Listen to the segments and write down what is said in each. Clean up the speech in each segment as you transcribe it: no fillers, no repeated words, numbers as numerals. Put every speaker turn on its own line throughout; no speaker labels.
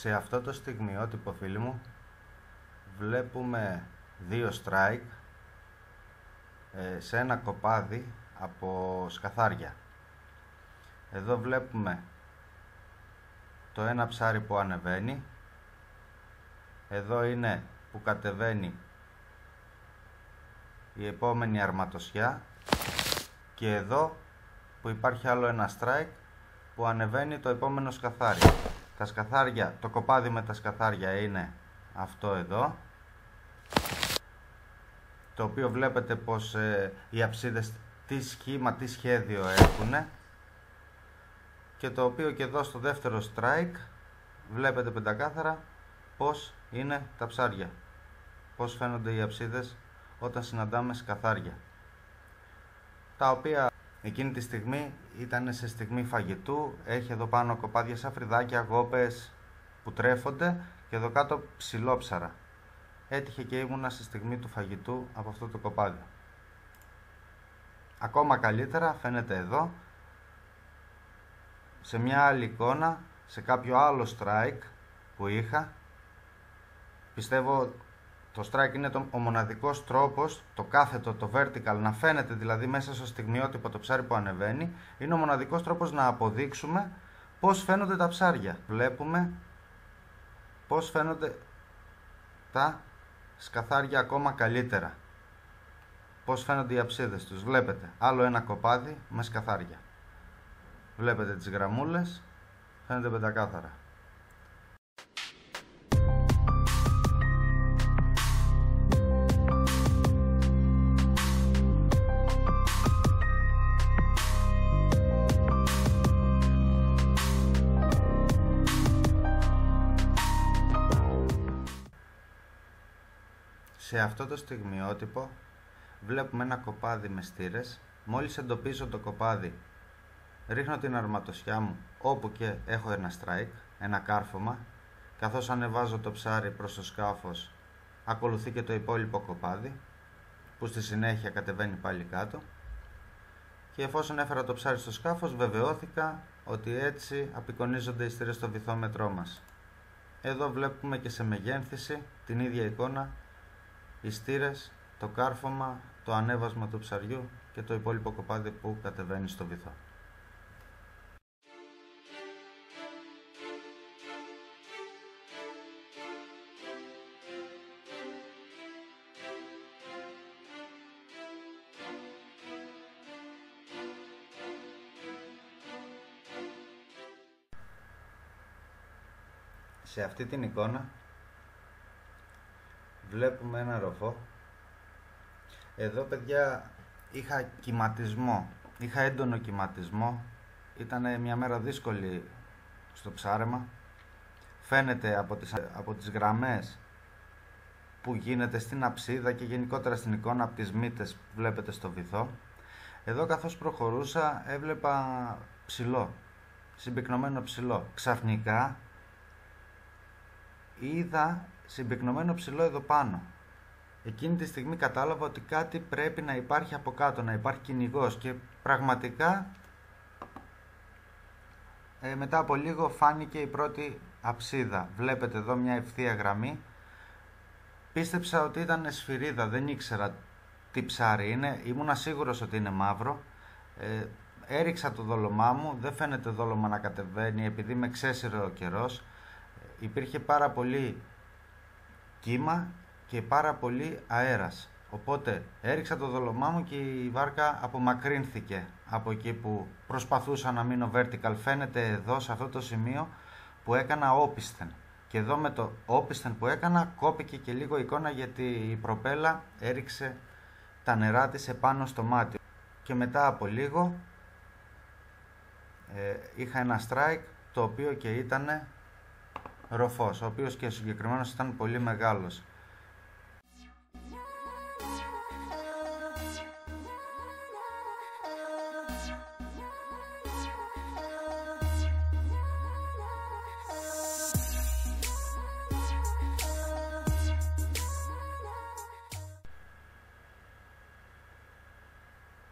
Σε αυτό το στιγμιότυπο, φίλοι μου, βλέπουμε δύο strike σε ένα κοπάδι από σκαθάρια. Εδώ βλέπουμε το ένα ψάρι που ανεβαίνει, εδώ είναι που κατεβαίνει η επόμενη αρματοσιά και εδώ που υπάρχει άλλο ένα strike που ανεβαίνει το επόμενο σκαθάρι. Τα σκαθάρια, το κοπάδι με τα σκαθάρια είναι αυτό εδώ, το οποίο βλέπετε πως οι αψίδες τι σχήμα, τι σχέδιο έχουν, και το οποίο και εδώ στο δεύτερο strike βλέπετε πεντακάθαρα πως είναι τα ψάρια, πως φαίνονται οι αψίδες όταν συναντάμε σκαθάρια, τα οποία εκείνη τη στιγμή ήταν σε στιγμή φαγητού. Έχει εδώ πάνω κοπάδια σαφριδάκια, γόπες που τρέφονται και εδώ κάτω ψηλόψαρα. Έτυχε και ήμουνα στη στιγμή του φαγητού από αυτό το κοπάδι. Ακόμα καλύτερα φαίνεται εδώ, σε μια άλλη εικόνα, σε κάποιο άλλο strike που είχα. Πιστεύω το strike είναι ο μοναδικός τρόπος, το κάθετο, το vertical, να φαίνεται δηλαδή μέσα στο στιγμιότυπο το ψάρι που ανεβαίνει. Είναι ο μοναδικός τρόπος να αποδείξουμε πώς φαίνονται τα ψάρια. Βλέπουμε πώς φαίνονται τα σκαθάρια ακόμα καλύτερα. Πώς φαίνονται οι αψίδες τους. Βλέπετε άλλο ένα κοπάδι με σκαθάρια. Βλέπετε τις γραμμούλες, φαίνεται πεντακάθαρα. Σε αυτό το στιγμιότυπο βλέπουμε ένα κοπάδι με στήρες. Μόλις εντοπίζω το κοπάδι, ρίχνω την αρματοσιά μου όπου και έχω ένα strike, ένα κάρφωμα. Καθώς ανεβάζω το ψάρι προς το σκάφος, ακολουθεί και το υπόλοιπο κοπάδι, που στη συνέχεια κατεβαίνει πάλι κάτω. Και εφόσον έφερα το ψάρι στο σκάφος, βεβαιώθηκα ότι έτσι απεικονίζονται οι στήρες στο βυθόμετρό μας. Εδώ βλέπουμε και σε μεγένθηση την ίδια εικόνα, οι στήρες, το κάρφωμα, το ανέβασμα του ψαριού και το υπόλοιπο κοπάδι που κατεβαίνει στο βυθό. Σε αυτή την εικόνα βλέπουμε ένα ροφό. Εδώ, παιδιά, είχα κυματισμό, είχα έντονο κυματισμό. Ήταν μια μέρα δύσκολη στο ψάρεμα. Φαίνεται από τις γραμμές που γίνεται στην αψίδα και γενικότερα στην εικόνα, από τις μύτες που βλέπετε στο βυθό. Εδώ καθώς προχωρούσα έβλεπα ψηλό, συμπυκνωμένο ψηλό. Ξαφνικά είδα συμπυκνωμένο ψηλό εδώ πάνω. Εκείνη τη στιγμή κατάλαβα ότι κάτι πρέπει να υπάρχει από κάτω, να υπάρχει κυνηγός, και πραγματικά μετά από λίγο φάνηκε η πρώτη αψίδα. Βλέπετε εδώ μια ευθεία γραμμή. Πίστεψα ότι ήταν σφυρίδα, δεν ήξερα τι ψάρι είναι, ήμουνα σίγουρος ότι είναι μαύρο. Έριξα το δόλωμά μου, δεν φαίνεται δόλωμα να κατεβαίνει επειδή με ξέσυρε ο καιρός. Υπήρχε πάρα πολύ κύμα και πάρα πολύ αέρας, οπότε έριξα το δόλωμά μου και η βάρκα απομακρύνθηκε από εκεί που προσπαθούσα να μείνω vertical. Φαίνεται εδώ σε αυτό το σημείο που έκανα όπισθεν, και εδώ με το όπισθεν που έκανα κόπηκε και λίγο η εικόνα, γιατί η προπέλα έριξε τα νερά της επάνω στο μάτι. Και μετά από λίγο είχα ένα strike, το οποίο και ήταν ροφός, ο οποίος και συγκεκριμένος ήταν πολύ μεγάλος.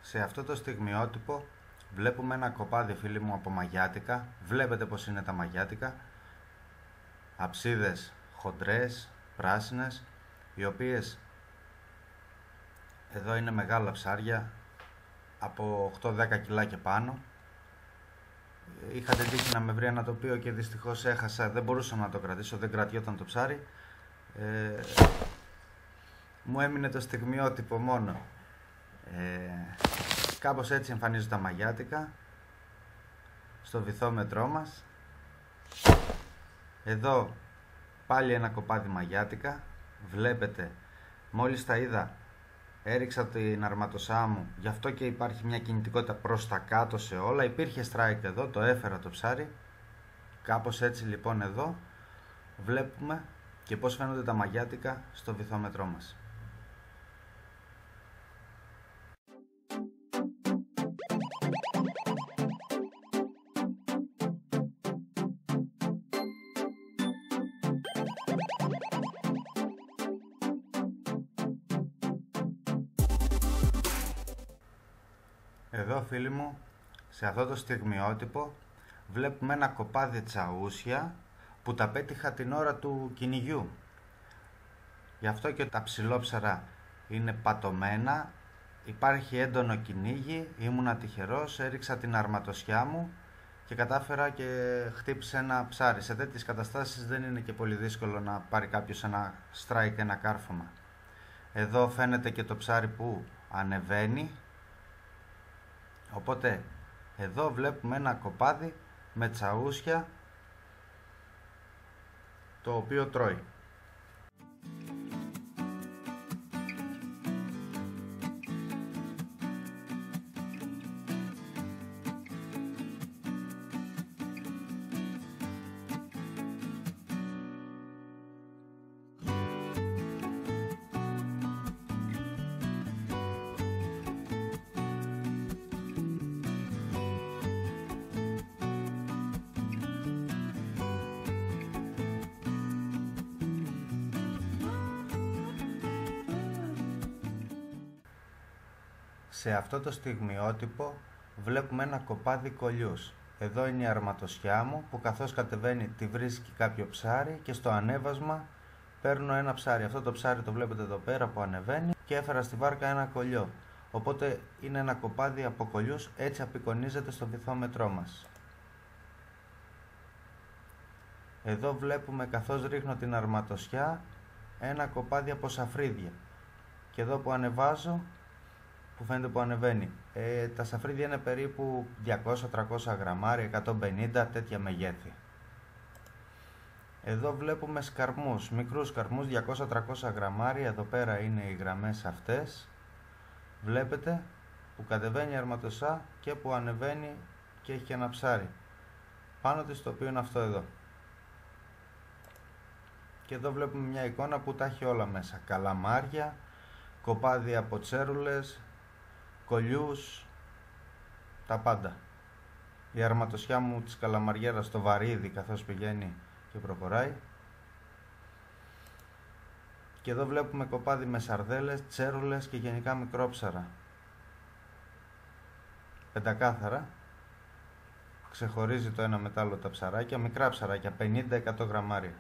Σε αυτό το στιγμιότυπο βλέπουμε ένα κοπάδι, φίλοι μου, από μαγιάτικα. Βλέπετε πως είναι τα μαγιάτικα. Αψίδες χοντρές, πράσινες, οι οποίες εδώ είναι μεγάλα ψάρια από 8-10 κιλά και πάνω. Είχα την τύχη να με βρει ένα τοπίο και δυστυχώς έχασα, δεν μπορούσα να το κρατήσω, δεν κρατιόταν το ψάρι. Μου έμεινε το στιγμιότυπο μόνο. Κάπως έτσι εμφανίζουν τα μαγιάτικα στο βυθόμετρό μας. Εδώ πάλι ένα κοπάδι μαγιάτικα. Βλέπετε, μόλις τα είδα έριξα την αρματοσά μου, γι' αυτό και υπάρχει μια κινητικότητα προς τα κάτω σε όλα. Υπήρχε strike εδώ, το έφερα το ψάρι. Κάπως έτσι λοιπόν εδώ βλέπουμε και πώς φαίνονται τα μαγιάτικα στο βυθόμετρό μας. Εδώ, φίλοι μου, σε αυτό το στιγμιότυπο βλέπουμε ένα κοπάδι τσαούσια που τα πέτυχα την ώρα του κυνηγιού. Γι' αυτό και τα ψηλόψαρα είναι πατωμένα, υπάρχει έντονο κυνήγι, ήμουνα τυχερός, έριξα την αρματοσιά μου και κατάφερα και χτύπησε ένα ψάρι. Σε τέτοιες καταστάσεις δεν είναι και πολύ δύσκολο να πάρει κάποιος ένα strike, ένα κάρφωμα. Εδώ φαίνεται και το ψάρι που ανεβαίνει. Οπότε εδώ βλέπουμε ένα κοπάδι με τσαούσια το οποίο τρώει. Σε αυτό το στιγμιότυπο βλέπουμε ένα κοπάδι κολλιούς. Εδώ είναι η αρματοσιά μου που καθώς κατεβαίνει τη βρίσκει κάποιο ψάρι και στο ανέβασμα παίρνω ένα ψάρι. Αυτό το ψάρι το βλέπετε εδώ πέρα που ανεβαίνει και έφερα στη βάρκα ένα κολλιό. Οπότε είναι ένα κοπάδι από κολλιούς, έτσι απεικονίζεται στο βυθόμετρό μας. Εδώ βλέπουμε καθώς ρίχνω την αρματοσιά ένα κοπάδι από σαφρίδια. Και εδώ που ανεβάζω, που φαίνεται που ανεβαίνει, τα σαφρίδια είναι περίπου 200-300 γραμμάρια, 150, τέτοια μεγέθη. Εδώ βλέπουμε σκαρμούς, μικρούς σκαρμούς, 200-300 γραμμάρια, εδώ πέρα είναι οι γραμμές αυτές. Βλέπετε που κατεβαίνει η αρματοσά και που ανεβαίνει και έχει και ένα ψάρι πάνω της, το οποίο είναι αυτό εδώ. Και εδώ βλέπουμε μια εικόνα που τα έχει όλα μέσα, καλαμάρια, κοπάδι από τσέρουλες, κολλιούς, τα πάντα. Η αρματοσιά μου της καλαμαριέρας στο βαρύδι καθώς πηγαίνει και προχωράει. Και εδώ βλέπουμε κοπάδι με σαρδέλες, τσέρουλες και γενικά μικρόψαρα. Πεντακάθαρα. Ξεχωρίζει το ένα μετ' άλλο τα ψαράκια, μικρά ψαράκια, 50-100 γραμμάρια.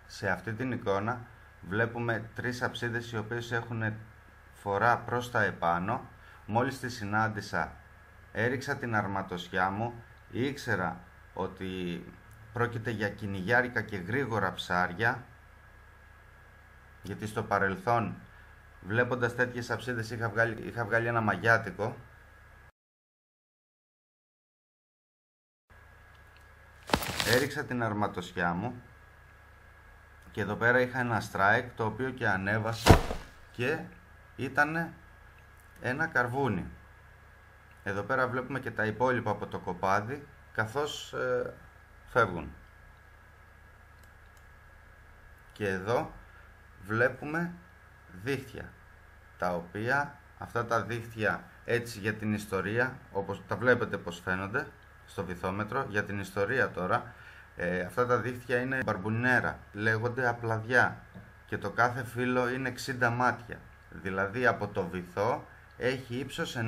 Σε αυτή την εικόνα βλέπουμε τρεις αψίδες οι οποίες έχουν φορά προς τα επάνω. Μόλις τη συνάντησα έριξα την αρματοσιά μου, ήξερα ότι πρόκειται για κυνηγιάρικα και γρήγορα ψάρια, γιατί στο παρελθόν βλέποντας τέτοιες αψίδες είχα βγάλει ένα μαγιάτικο. Έριξα την αρματοσιά μου και εδώ πέρα είχα ένα strike, το οποίο και ανέβασα και ήταν ένα καρβούνι. Εδώ πέρα βλέπουμε και τα υπόλοιπα από το κοπάδι καθώς φεύγουν. Και εδώ βλέπουμε δίχτυα, τα οποία αυτά τα δίχτυα έτσι για την ιστορία, όπως τα βλέπετε πως φαίνονται στο βυθόμετρο, για την ιστορία τώρα, αυτά τα δίχτυα είναι μπαρμπουνέρα, λέγονται απλαδιά και το κάθε φύλλο είναι 60 μάτια, δηλαδή από το βυθό έχει ύψος 1,5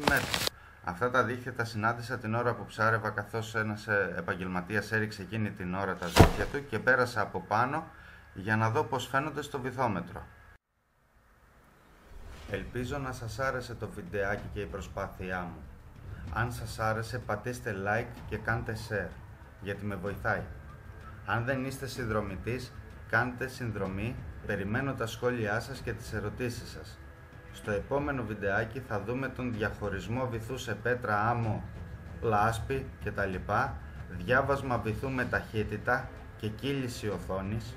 μέτρο. Αυτά τα δίχτυα τα συνάντησα την ώρα που ψάρευα, καθώς ένας επαγγελματίας έριξε εκείνη την ώρα τα δίχτυα του και πέρασα από πάνω για να δω πως φαίνονται στο βυθόμετρο. Ελπίζω να σας άρεσε το βιντεάκι και η προσπάθειά μου. Αν σας άρεσε, πατήστε like και κάντε share, γιατί με βοηθάει. Αν δεν είστε συνδρομητής, κάντε συνδρομή, περιμένω τα σχόλιά σας και τις ερωτήσεις σας. Στο επόμενο βιντεάκι θα δούμε τον διαχωρισμό βυθού σε πέτρα, άμμο, λάσπη κτλ, διάβασμα βυθού με ταχύτητα και κύληση οθόνης,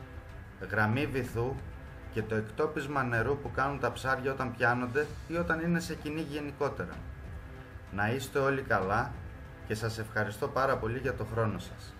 γραμμή βυθού και το εκτόπισμα νερού που κάνουν τα ψάρια όταν πιάνονται ή όταν είναι σε κυνήγι γενικότερα. Να είστε όλοι καλά και σας ευχαριστώ πάρα πολύ για το χρόνο σας.